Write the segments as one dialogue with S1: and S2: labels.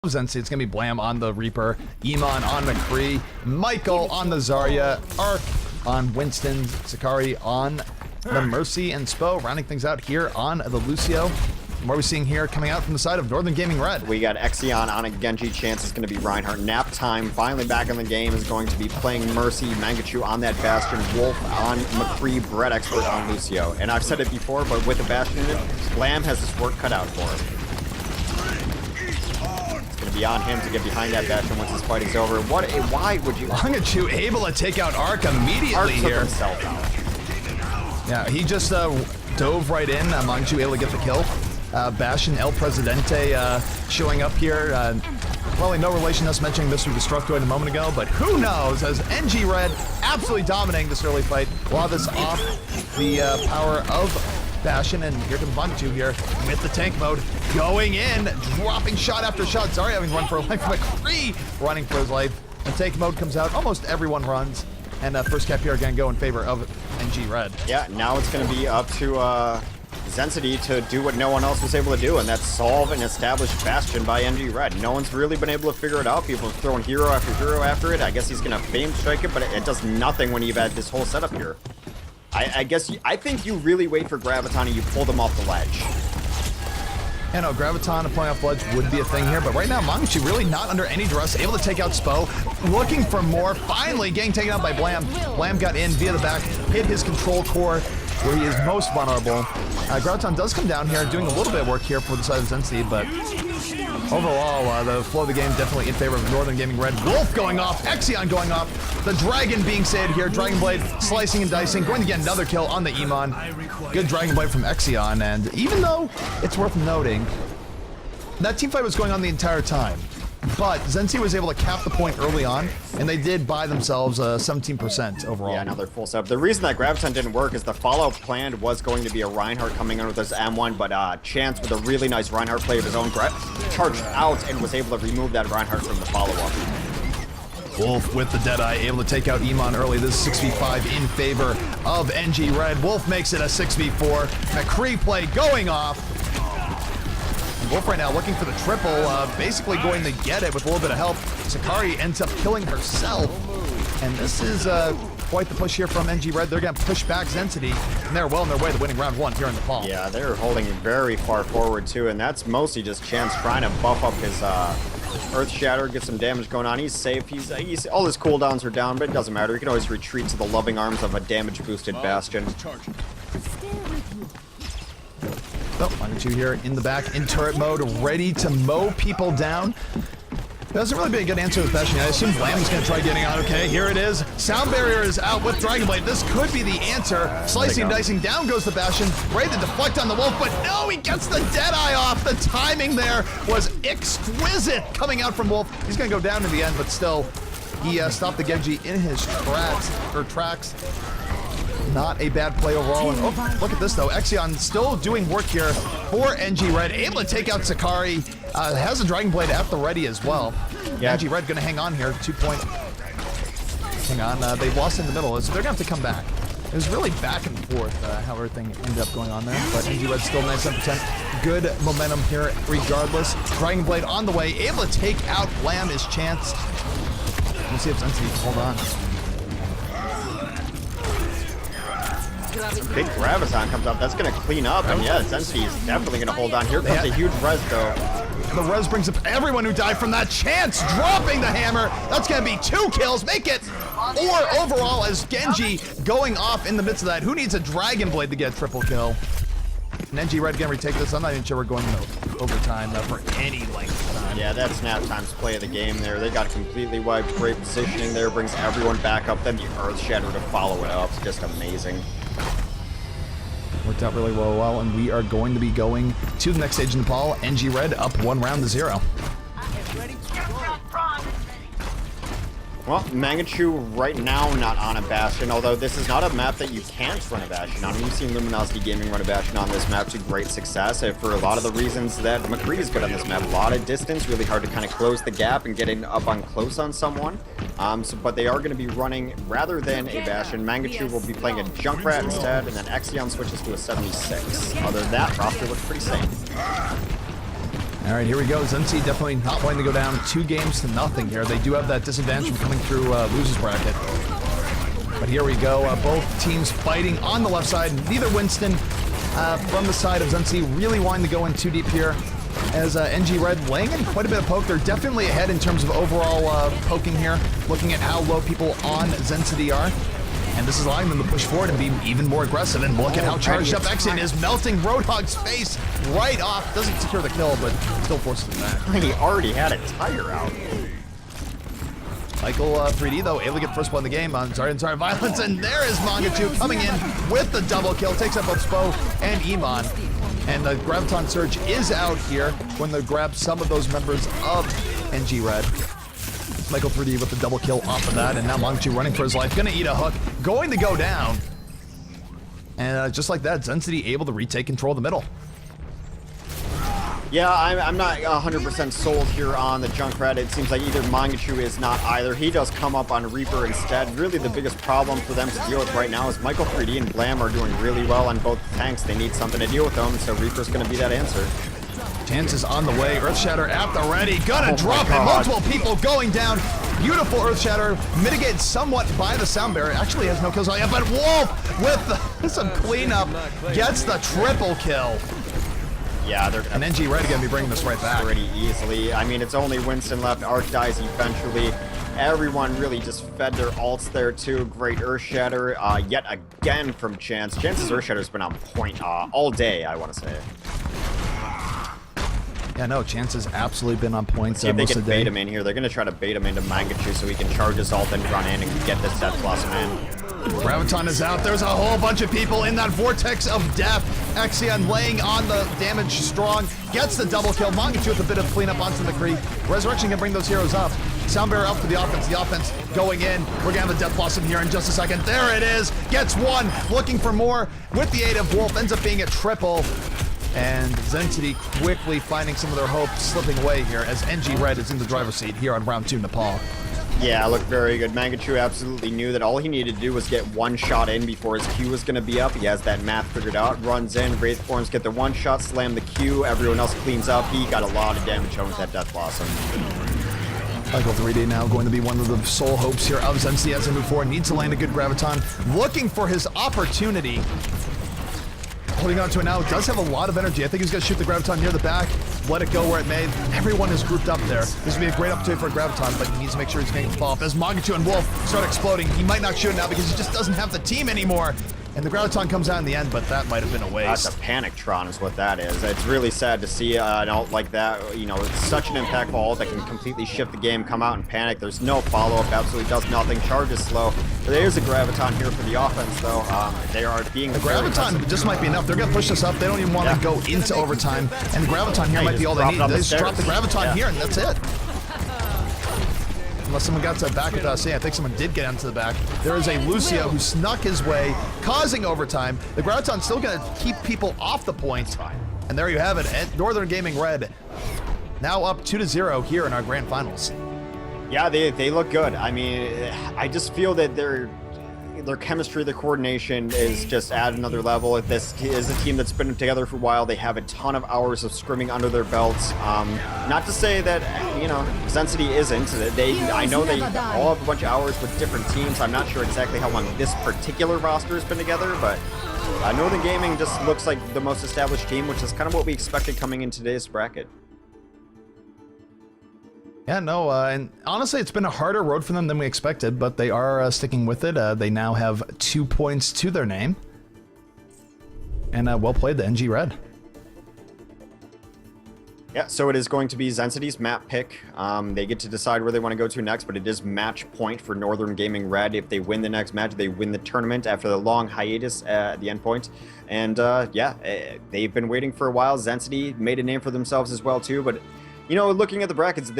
S1: Xensity. It's gonna be Blam on the Reaper, Iman on McCree, Michael on the Zarya, Ark on Winston, Sakari on the Mercy, and Spo rounding things out here on the Lucio. And what are we seeing here coming out from the side of Northern Gaming Red?
S2: We got Xeon on a Genji. Chance is going to be Reinhardt. Nap Time, finally back in the game, is going to be playing Mercy. Mangachu on that Bastion. Wolf on McCree. Bread Expert on Lucio. And I've said it before, but with the Bastion in it, Blam has his work cut out for him. It's going to be on him to get behind that Bastion once this fight is over. Why would you...
S1: Mangachu able to take out Ark immediately
S2: Ark took
S1: here.
S2: himself out.
S1: Yeah, he just dove right in. Mangachu able to get the kill. Bastion, El Presidente showing up here. Probably no relation to us mentioning Mr. Destructoid a moment ago, but who knows, as NG Red absolutely dominating this early fight. A lot of this off the power of Bastion, and here comes Mangachu here with the tank mode, going in, dropping shot after shot. Sorry, having run for life. McCree running for his life. When tank mode comes out, almost everyone runs, and first cap here again go in favor of NG Red.
S2: Yeah, now it's going to be up to Xensity to do what no one else was able to do, and that's solve an established Bastion by NG Red. No one's really been able to figure it out. People have thrown hero after it. I guess he's going to fame strike it, but it does nothing when you've had this whole setup here. I think you really wait for Graviton and you pull them off the ledge.
S1: Yeah, no, Graviton and pulling off ledge would be a thing here, but right now, Mangachu really not under any duress, able to take out Spo, looking for more, finally getting taken out by Blam. Blam got in via the back, hit his control core, where he is most vulnerable. Graviton does come down here, doing a little bit of work here for the side of Xensity, but overall, the flow of the game definitely in favor of Northern Gaming Red. Wolf going off, Xeon going off, the Dragon being saved here, Dragon Blade slicing and dicing, going to get another kill on the Iman. Good Dragon Blade from Xeon, and even though it's worth noting, that team fight was going on the entire time, but Xensity was able to cap the point early on, and they did buy themselves 17% overall.
S2: Yeah, another full setup. The reason that Graviton didn't work is the follow-up plan was going to be a Reinhardt coming in with his M1, but Chance with a really nice Reinhardt play of his own charged out and was able to remove that Reinhardt from the follow-up.
S1: Wolf with the Deadeye, able to take out Iman early. This is 6v5 in favor of NG Red. Wolf makes it a 6v4. McCree play going off. Wolf right now looking for the triple, basically going to get it with a little bit of help. Sakari ends up killing herself. And this is quite the push here from NG Red. They're going to push back Xensity, and they're well on their way to winning round one here in the fall.
S2: Yeah, they're holding it very far forward too, and that's mostly just Chance trying to buff up his Earth Shatter, get some damage going on. He's safe. He's all his cooldowns are down, but it doesn't matter. He can always retreat to the loving arms of a damage-boosted Bastion.
S1: Oh, Mangachu here in the back, in turret mode, ready to mow people down. Doesn't really be a good answer to the Bastion. I assume Blam's going to try getting out. Okay, here it is. Sound Barrier is out with Dragon Blade. This could be the answer. Slicing and dicing, down goes the Bastion. Ready to deflect on the Wolf, but no, he gets the Deadeye off. The timing there was exquisite coming out from Wolf. He's going to go down in the end, but still, he stopped the Genji in his tracks. Not a bad play overall. And oh, look at this though. Xeon still doing work here for NG Red. Able to take out Sakari. Has a Dragon Blade at the ready as well. Yeah. NG Red gonna hang on here. 2 point. Hang on. They lost in the middle, so they're gonna have to come back. It was really back and forth how everything ended up going on there. But NG Red still 97%. Good momentum here regardless. Dragon Blade on the way. Able to take out Blam his Chance. We'll see if Xensity can hold on.
S2: Big Graviton comes up. That's going to clean up. And yeah, Xensity is definitely going to hold on. Here comes a huge res, though.
S1: The res brings up everyone who died from that. Chance dropping the hammer. That's going to be 2 kills. Make it 4 overall as Genji going off in the midst of that. Who needs a Dragon Blade to get a triple kill? And NG Red going to retake this. I'm not even sure we're going overtime for any length of time.
S2: Yeah, that's Nap Time's play of the game there. They got completely wiped. Great positioning there. Brings everyone back up. Then the Earth Shatter to follow it up. It's just amazing.
S1: Worked out really well, and we are going to be going to the next stage in the ball. NG Red up 1-0.
S2: Well, Mangachu right now not on a Bastion, although this is not a map that you can't run a Bastion on. We've seen Luminosity Gaming run a Bastion on this map to great success for a lot of the reasons that McCree is good on this map. A lot of distance, really hard to kind of close the gap and getting up on close on someone. But they are going to be running, rather than a Bastion, Mangachu will be playing a Junkrat instead, and then Xeon switches to a 76. Other than that, roster looks pretty safe.
S1: All right, here we go. Xensity definitely not wanting to go down 2-0 here. They do have that disadvantage from coming through losers bracket. But here we go. Both teams fighting on the left side. Neither Winston from the side of Xensity really wanting to go in too deep here. As NG Red laying in quite a bit of poke. They're definitely ahead in terms of overall poking here. Looking at how low people on Xensity are. And this is allowing them to push forward and be even more aggressive. And look at how charged up Xen is, melting Roadhog's face right off. Doesn't secure the kill, but still forces it back.
S2: He already had a tire out.
S1: Michael 3D, though, able to get first blood in the game on Sorry Violence. And there is Mangachu coming in with the double kill. Takes up both Spo and Iman. And the Graviton Surge is out here when they grab some of those members of NG Red. Michael 3D with the double kill off of that, and now Mangachu running for his life, gonna eat a hook, going to go down. And just like that, Xensity able to retake control of the middle.
S2: Yeah, I'm not 100% sold here on the Junkrat. It seems like either Mangachu is not either. He does come up on Reaper instead. Really the biggest problem for them to deal with right now is Michael 3D and Blam are doing really well on both tanks. They need something to deal with them, so Reaper's gonna be that answer.
S1: Chance is on the way. Earthshatter at the ready. Gonna drop him. Multiple people going down. Beautiful Earthshatter. Mitigated somewhat by the Sound Barrier. Actually has no kills on yet, but Wolf with some cleanup gets the triple kill.
S2: Yeah, they're gonna...
S1: And NG Red gonna be bringing this right back.
S2: Pretty easily. I mean, it's only Winston left. Arc dies eventually. Everyone really just fed their ults there too. Great Earthshatter yet again from Chance. Chance's Earthshatter's been on point all day, I want to say.
S1: Yeah, no, Chance has absolutely been on point.
S2: See if they can bait him in here. They're going to try to bait him into Mangachu so he can charge his ult and run in and get this Death Blossom in.
S1: Graviton is out. There's a whole bunch of people in that vortex of death. Exion laying on the damage strong. Gets the double kill. Mangachu with a bit of cleanup onto the Kree. Resurrection can bring those heroes up. Sound Barrier up for the offense. The offense going in. We're going to have the Death Blossom here in just a second. There it is. Gets one. Looking for more with the aid of Wolf. Ends up being a triple. And Xensity quickly finding some of their hope slipping away here as NG Red is in the driver's seat here on round 2 Nepal.
S2: Yeah, looked very good. Mangachu absolutely knew that all he needed to do was get one shot in before his Q was going to be up. He has that math figured out. Runs in, Wraithforms get the one shot, slam the Q. Everyone else cleans up. He got a lot of damage home with that Death Blossom.
S1: Michael 3D now going to be one of the sole hopes here of Xensity as they move forward. Needs to land a good Graviton. Looking for his opportunity. Holding on to it now, does have a lot of energy. I think he's going to shoot the Graviton near the back, let it go where it may. Everyone is grouped up there. This would be a great opportunity for a Graviton, but he needs to make sure he's getting the fall off. As Mangachu and Wolf start exploding, he might not shoot it now because he just doesn't have the team anymore. And the Graviton comes out in the end, but that might have been a waste.
S2: That's a Panic-tron is what that is. It's really sad to see an ult like that. You know, it's such an impactful ult that can completely shift the game, come out and panic. There's no follow-up, absolutely does nothing. Charge is slow. There is a Graviton here for the offense, though. They are being...
S1: The Graviton just might be enough. They're going to push this up. They don't even want to go into overtime. And the Graviton here might be all they need. They just drop the Graviton here, and that's it. Unless someone got to the back without seeing. I think someone did get onto the back. There is a Lucio who snuck his way, causing overtime. The Graviton's still going to keep people off the point. And there you have it. Northern Gaming Red now up 2-0 here in our grand finals.
S2: Yeah, they look good. I mean, I just feel that their chemistry, their coordination is just at another level. This is a team that's been together for a while. They have a ton of hours of scrimming under their belts. Not to say that, you know, Xensity isn't. I know they all have a bunch of hours with different teams. I'm not sure exactly how long this particular roster has been together, but Northern Gaming just looks like the most established team, which is kind of what we expected coming in today's bracket.
S1: Yeah, no, and honestly, it's been a harder road for them than we expected, but they are sticking with it. They now have 2 points to their name. And well played, the NG Red.
S2: Yeah, so it is going to be Xensity's map pick. They get to decide where they want to go to next, but it is match point for Northern Gaming Red. If they win the next match, they win the tournament after the long hiatus at the end point. And yeah, they've been waiting for a while. Xensity made a name for themselves as well, too, but... You know, looking at the brackets,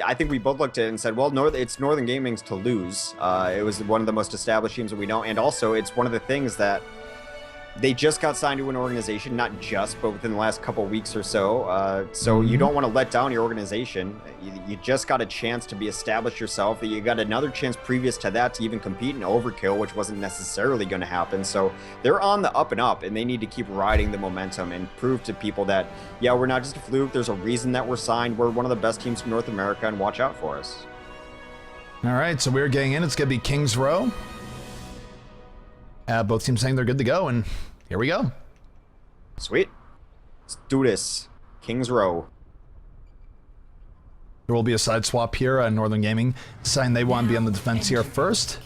S2: I think we both looked at it and said, well, it's Northern Gaming's to lose. It was one of the most established teams that we know, and also it's one of the things that they just got signed to an organization, not just, but within the last couple weeks or so. So you don't want to let down your organization. You just got a chance to be established yourself. You got another chance previous to that to even compete in Overkill, which wasn't necessarily going to happen. So they're on the up and up, and they need to keep riding the momentum and prove to people that, yeah, we're not just a fluke. There's a reason that we're signed. We're one of the best teams from North America, and watch out for us.
S1: All right, so we're getting in. It's going to be Kings Row. Both teams saying they're good to go, and here we go.
S2: Sweet. Let's do this. Kings Row.
S1: There will be a side swap here. Northern Gaming deciding they want to be on the defense here first.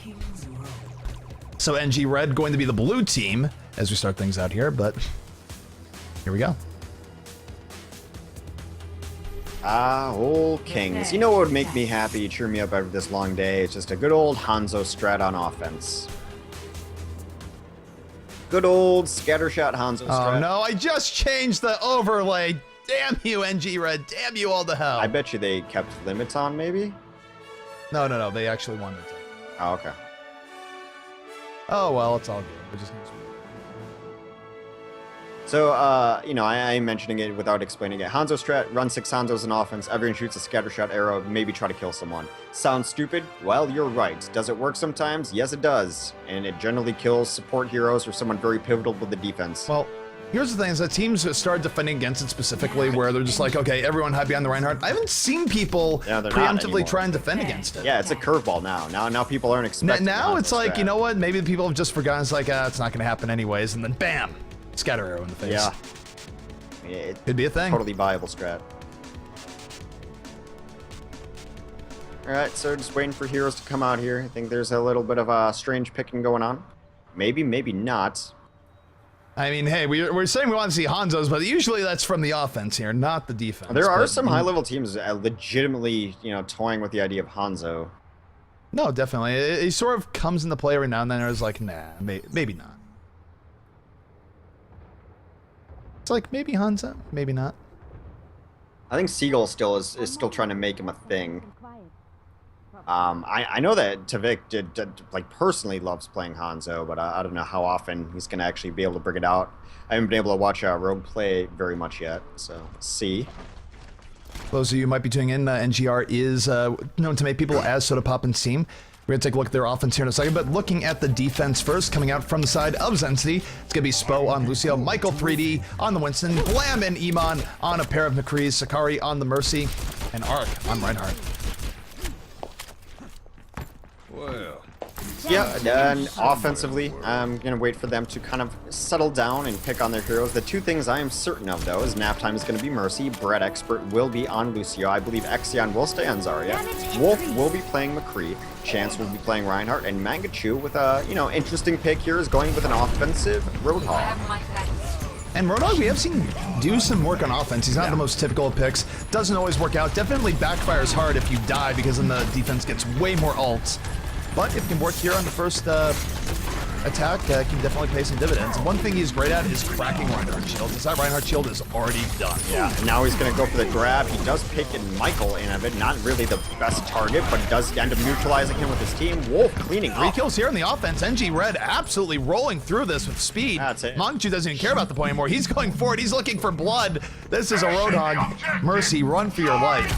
S1: So NG Red going to be the blue team as we start things out here, but here we go.
S2: Old Kings. You know what would make me happy, cheer me up after this long day? It's just a good old Hanzo strat on offense. Good old scattershot Hanzo strat.
S1: Oh no, I just changed the overlay. Damn you, NG Red. Damn you all to hell.
S2: I bet you they kept limits on, maybe?
S1: No. They actually wanted to.
S2: Oh, okay.
S1: Oh, well, it's all good. We're just gonna...
S2: So, you know, I am mentioning it without explaining it. Hanzo strat, run 6 Hanzos in offense, everyone shoots a scattershot arrow, maybe try to kill someone. Sounds stupid? Well, you're right. Does it work sometimes? Yes, it does. And it generally kills support heroes or someone very pivotal with the defense.
S1: Well, here's the thing, is that teams started defending against it specifically where they're just like, okay, everyone hide behind the Reinhardt. I haven't seen people preemptively try and defend against it.
S2: Yeah, it's a curveball now. Now people aren't expecting
S1: Now it's like,
S2: strat.
S1: you know what, maybe the people have just forgotten, it's like, it's not going to happen anyways, and then bam, scatter arrow in the face.
S2: Yeah. It
S1: could be a thing.
S2: Totally viable strat. Alright, so just waiting for heroes to come out here. I think there's a little bit of a strange picking going on. Maybe not.
S1: I mean, hey, we're saying we want to see Hanzos, but usually that's from the offense here, not the defense.
S2: There are some high-level teams legitimately, you know, toying with the idea of Hanzo.
S1: No, definitely. It sort of comes into play every now and then, and it's like, nah, maybe not. It's like, maybe Hanzo, maybe not.
S2: I think Seagull still is still trying to make him a thing. I know that Tavik like personally loves playing Hanzo, but I don't know how often he's going to actually be able to bring it out. I haven't been able to watch Rogue play very much yet, so let's see.
S1: Those of you who might be tuning in, NGR is known to make people as Soda Pop and Steam. We're going to take a look at their offense here in a second, but looking at the defense first, coming out from the side of Xensity, it's going to be Spo on Lucio, Michael 3D on the Winston, Blam and Iman on a pair of McCrees, Sakari on the Mercy, and Ark on Reinhardt.
S3: Well.
S2: Yeah, and offensively, I'm going to wait for them to kind of settle down and pick on their heroes. The two things I am certain of, though, is nap time is going to be Mercy, Bread Expert will be on Lucio, I believe Exion will stay on Zarya, Wolf will be playing McCree, Chance will be playing Reinhardt, and Mangachu with a, you know, interesting pick here is going with an offensive Roadhog.
S1: And Roadhog, we have seen do some work on offense. He's not the most typical of picks. Doesn't always work out. Definitely backfires hard if you die because then the defense gets way more ults. But if it can work here on the first attack, can definitely pay some dividends. One thing he's great at is cracking Reinhardt shield, because that Reinhardt shield is already done.
S2: Yeah, and now he's going to go for the grab. He does pick in Michael in of it. Not really the best target, but does end up neutralizing him with his team. Wolf cleaning up.
S1: 3 kills here in the offense. NG Red absolutely rolling through this with speed.
S2: That's it.
S1: Mangachu doesn't even care about the point anymore. He's going for it. He's looking for blood. This is a Roadhog. Mercy, run for your life.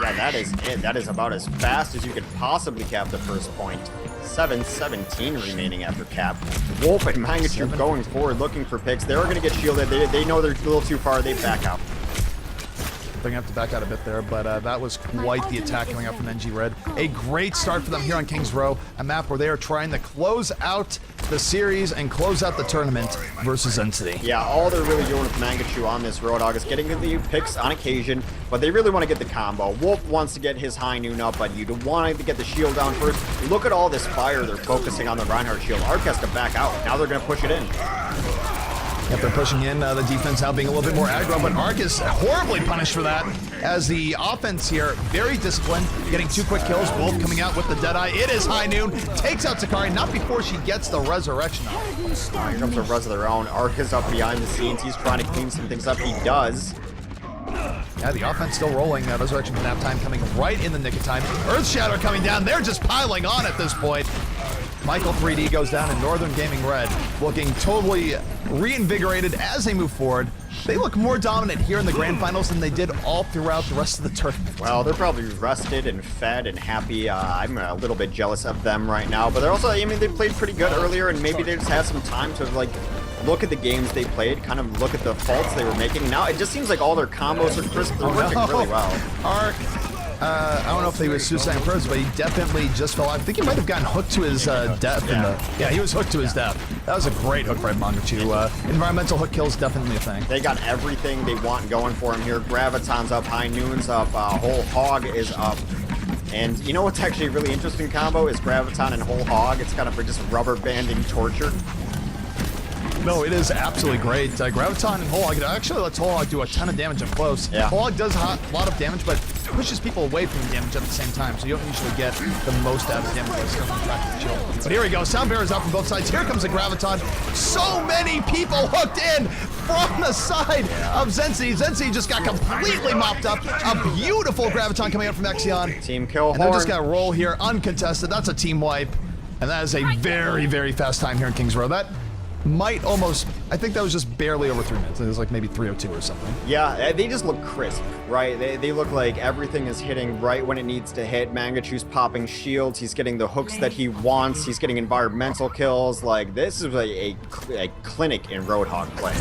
S2: Yeah, that is it. That is about as fast as you could possibly cap the first point. 7:17 remaining after cap. Wolf and Mangachu going forward, looking for picks. They're going to get shielded. They know they're a little too far. They back out.
S1: They're going to have to back out a bit there, but that was quite the attack coming out from NG Red. A great start for them here on Kings Row, a map where they are trying to close out the series and close out the tournament versus Xensity.
S2: Yeah, all they're really doing with Mangachu on this Roadhog is getting the picks on occasion, but they really want to get the combo. Wolf wants to get his high noon up, but you want to get the shield down first. Look at all this fire they're focusing on the Reinhardt shield. Ark has to back out. Now they're going to push it in.
S1: Yep, they're pushing in, the defense now being a little bit more aggro, but Ark is horribly punished for that, as the offense here, very disciplined, getting 2 quick kills. Wolf coming out with the Deadeye. It is high noon, takes out Sakari, not before she gets the resurrection up.
S2: Here comes a res of their own. Ark is up behind the scenes. He's trying to clean some things up. He does.
S1: Yeah, the offense still rolling. Resurrection nap time coming right in the nick of time. Earth Shatter coming down. They're just piling on at this point. Michael 3D goes down, and Northern Gaming Red looking totally reinvigorated as they move forward. They look more dominant here in the grand finals than they did all throughout the rest of the tournament.
S2: Well, they're probably rested and fed and happy. I'm a little bit jealous of them right now, but they're also, I mean, they played pretty good earlier, and maybe they just had some time to, like, look at the games they played, kind of look at the faults they were making. Now it just seems like all their combos are crisp. They're working really well.
S1: Arc, I don't know if he was suicide first, but he definitely just fell out. I think he might have gotten hooked to his death. Yeah, he was hooked to his death. That was a great hook by Mangachu. Environmental hook kills definitely a thing.
S2: They got everything they want going for him here. Graviton's up, High Noon's up, Whole Hog is up. And you know what's actually a really interesting combo is Graviton and Whole Hog. It's kind of for just rubber banding torture.
S1: No, it is absolutely great. Graviton and Whole Hog, actually lets Whole Hog do a ton of damage up close.
S2: Yeah.
S1: Whole Hog does a lot of damage, but pushes people away from the damage at the same time, so you don't usually get the most out of damage by still contracting chill. But here we go, Sound Barrier's out from both sides. Here comes the Graviton. So many people hooked in from the side of Xensity. Xensity just got completely mopped up. A beautiful Graviton coming out from Exion.
S2: Team kill
S1: And they're just gonna roll here, uncontested. That's a team wipe. And that is a very, very fast time here in Kings Row. That might almost, I think that was just barely over 3 minutes. It was like maybe 3:02 or something.
S2: Yeah, they just look crisp, right? They look like everything is hitting right when it needs to hit. Mangachu's popping shields. He's getting the hooks that he wants. He's getting environmental kills. Like, this is a clinic in Roadhog play.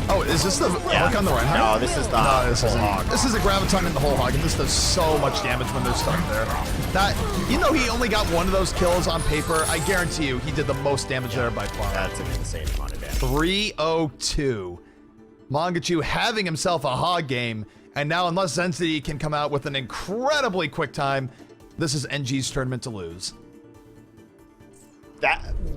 S1: Oh, is this the hook on the right hand?
S2: No, this is the
S1: this
S2: Whole
S1: isn't.
S2: Hog.
S1: This is a Graviton in the Whole Hog, and this does so much damage when they're stuck there. That, you know, he only got one of those kills on paper. I guarantee you, he did the most damage there by far.
S2: That's an insane amount of damage.
S1: 302. Mangachu having himself a hog game, and now unless Xensity can come out with an incredibly quick time, this is NG's tournament to lose.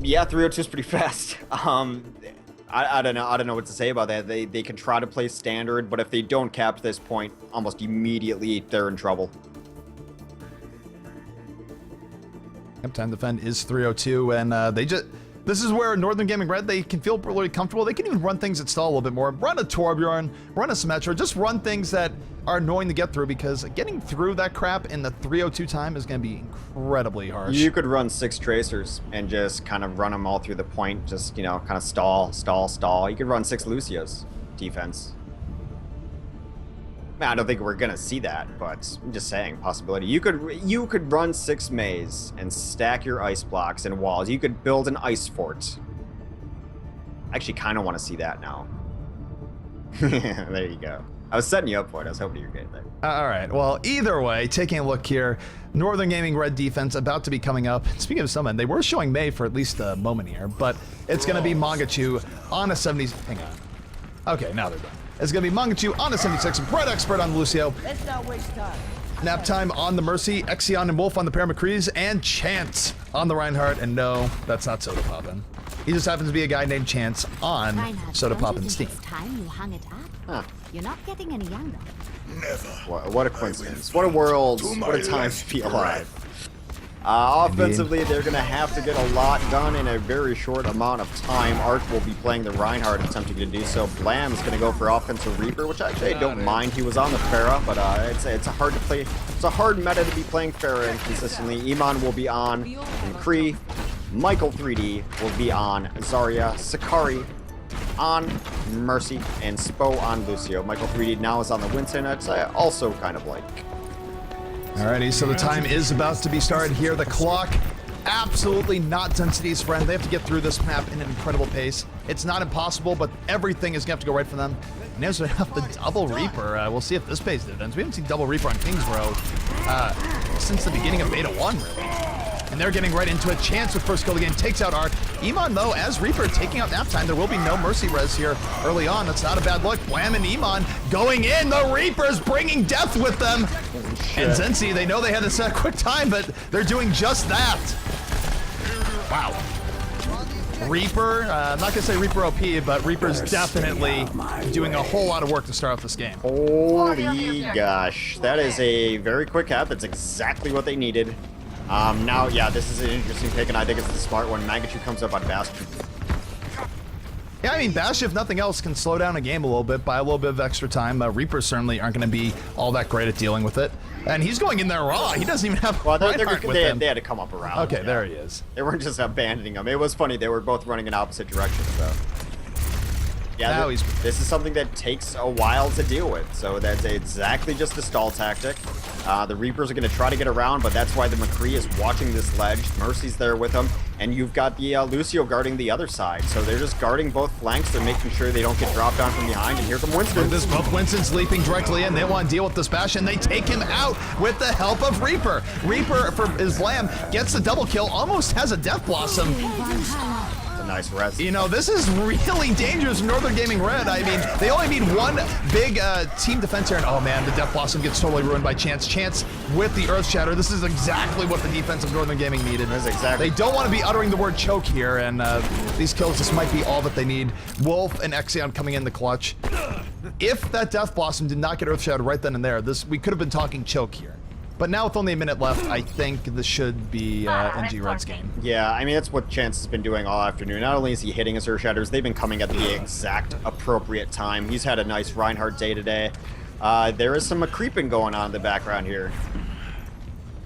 S2: Yeah, 302 is pretty fast. I don't know what to say about that. They can try to play standard, but if they don't cap this point, almost immediately they're in trouble.
S1: Yep, time to defend is 302, and this is where Northern Gaming Red, they can feel really comfortable. They can even run things that stall a little bit more. Run a Torbjorn, run a Symmetra, just run things that are annoying to get through, because getting through that crap in the 302 time is going to be incredibly harsh.
S2: You could run 6 Tracers and just kind of run them all through the point, just, you know, kind of stall. You could run 6 Lucios defense. I don't think we're gonna see that, but I'm just saying, possibility. You could run 6 Maze and stack your ice blocks and walls. You could build an ice fort. I actually kind of want to see that now. There you go. I was setting you up for it. I was hoping you were good there.
S1: All right. Well, either way, taking a look here, Northern Gaming Red defense about to be coming up. Speaking of someone, they were showing May for at least a moment here, but it's going to be Mangachu on a 70s. Hang on. Okay, now they're done. It's going to be Mangachu on a 76, Bread Expert on Lucio.
S3: Let's not waste time.
S1: Nap Time on the Mercy, Exion and Wolf on the Paramacrees, and Chance on the Reinhardt. And no, that's not Soda Poppin'. He just happens to be a guy named Chance on Soda Poppin' Steam.
S4: Time you hung it up.
S2: Huh.
S4: You're not getting any younger.
S2: What a coincidence. What a world. What a time to be alive. Offensively, they're going to have to get a lot done in a very short amount of time. Arc will be playing the Reinhardt, attempting to do so. Blam's going to go for offensive Reaper, which actually I don't mind. He was on the Pharah, but it's a hard to play. It's a hard meta to be playing Pharah inconsistently. Iman will be on McCree. Michael 3D will be on Zarya. Sakari on Mercy, and Spo on Lucio. Michael 3D now is on the Winston. I'd say also kind of like.
S1: Alrighty, so the time is about to be started here. The clock, absolutely not Xensity's friend. They have to get through this map in an incredible pace. It's not impossible, but everything is going to have to go right for them. And as we have the double Reaper, we'll see if this pays dividends. We haven't seen double Reaper on Kings Row since the beginning of Beta 1, really. And they're getting right into it. Chance with first kill of the game takes out Arc. Iman, though, as Reaper taking out Nap Time, there will be no Mercy res here early on. That's not a bad look. Blam and Iman going in. The Reapers bringing death with them. And Xensity, they know they had to set a quick time, but they're doing just that. Wow. Reaper, I'm not going to say Reaper OP, but Reaper's definitely doing a whole lot of work to start off this game.
S2: Holy gosh. That is a very quick cap. That's exactly what they needed. Now, yeah, this is an interesting pick, and I think it's the smart one. Mangachu comes up on Bastion.
S1: Yeah, I mean, Bash, if nothing else, can slow down a game a little bit, buy a little bit of extra time. Reapers certainly aren't going to be all that great at dealing with it. And he's going in there raw. He doesn't even have Reinhardt with him.
S2: They had to come up around.
S1: Okay, there he is.
S2: They weren't just abandoning him. It was funny. They were both running in opposite directions, so. Yeah, this is something that takes a while to deal with. So that's exactly just a stall tactic. The Reapers are going to try to get around, but that's why the McCree is watching this ledge. Mercy's there with him, and you've got the Lucio guarding the other side. So they're just guarding both flanks. They're making sure they don't get dropped on from behind. And here come Winston.
S1: Both Winston's leaping directly in. They want to deal with this Bash, and they take him out with the help of Reaper. Reaper, for Islam, gets the double kill, almost has a Death Blossom.
S2: Nice res.
S1: You know, this is really dangerous. Northern Gaming Red. I mean, they only need one big team defense here, and oh man, the Death Blossom gets totally ruined by Chance. Chance with the Earth Shatter. This is exactly what the defense of Northern Gaming needed.
S2: Exactly.
S1: They don't want to be uttering the word choke here, and these kills just might be all that they need. Wolf and Exion coming in the clutch. If that Death Blossom did not get Earth Shatter right then and there, we could have been talking choke here. But now with only a minute left, I think this should be NG Red's game.
S2: Yeah, I mean, that's what Chance has been doing all afternoon. Not only is he hitting his Earth Shatters, they've been coming at the exact appropriate time. He's had a nice Reinhardt day today. There is some creeping going on in the background here.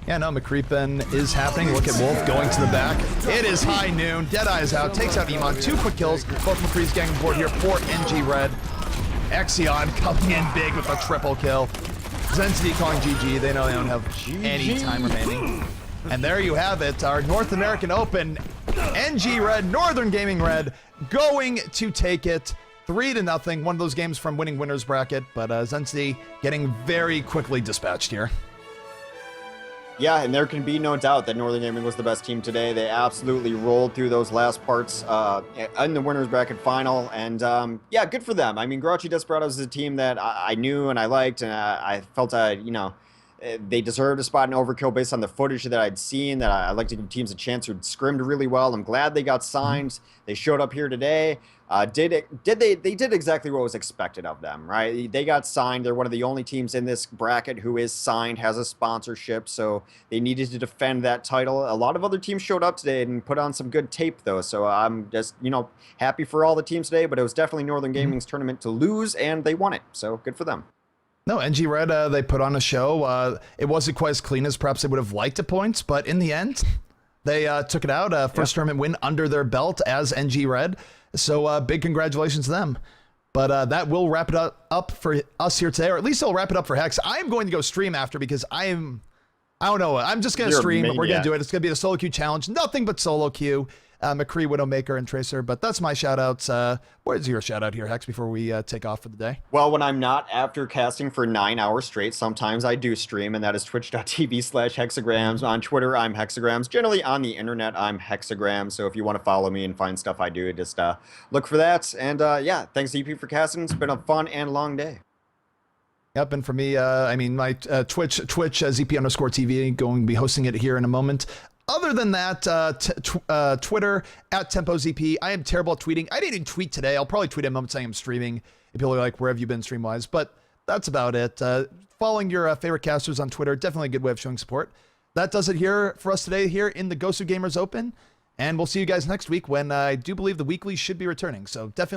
S1: Yeah, no, McCreepin is happening. Look at Wolf going to the back. It is high noon. Deadeye is out, takes out Iman. 2 quick kills. Both McCree's getting board here for NG Red. Exion coming in big with a triple kill. Xensity calling GG. They know they don't have any time remaining. And there you have it. Our North American Open, NG Red, Northern Gaming Red, going to take it 3-0. One of those games from winning winners bracket, but Xensity getting very quickly dispatched here.
S2: Yeah, and there can be no doubt that Northern Gaming was the best team today. They absolutely rolled through those last parts in the winners bracket final, and yeah, good for them. I mean, Grouchy Desperados is a team that I knew and I liked, and I felt, you know, they deserved a spot in Overkill based on the footage that I'd seen, that I like to give teams a chance who'd scrimmed really well. I'm glad they got signed. They showed up here today. They did exactly what was expected of them, right? They got signed. They're one of the only teams in this bracket who is signed, has a sponsorship, so they needed to defend that title. A lot of other teams showed up today and put on some good tape, though, so I'm just, you know, happy for all the teams today, but it was definitely Northern Gaming's tournament to lose, and they won it, so good for them.
S1: No, NG Red, they put on a show. It wasn't quite as clean as perhaps they would have liked at points, but in the end, they took it out. First tournament win under their belt as NG Red. So big congratulations to them. But that will wrap it up for us here today, or at least it'll wrap it up for Hex. I am going to go stream after because I don't know. I'm just going to stream. We're going to do it. It's going to be the solo queue challenge. Nothing but solo queue. McCree, Widowmaker, and Tracer. But that's my shout-outs. What is your shout-out here, Hex, before we take off for the day?
S2: Well, when I'm not after casting for 9 hours straight, sometimes I do stream, and that is twitch.tv/hexagrams. On Twitter, I'm Hexagrams. Generally, on the internet, I'm Hexagrams. So if you want to follow me and find stuff I do, just look for that. And yeah, thanks, EP, for casting. It's been a fun and long day.
S1: Yep, and for me, I mean, my Twitch, ZP_TV, going to be hosting it here in a moment. Other than that, Twitter, @TempoZP. I am terrible at tweeting. I didn't even tweet today. I'll probably tweet in a moment saying I'm streaming. If people are like, where have you been stream-wise? But that's about it. Following your favorite casters on Twitter, definitely a good way of showing support. That does it here for us today here in the GosuGamers Open. And we'll see you guys next week when I do believe the weekly should be returning. So definitely.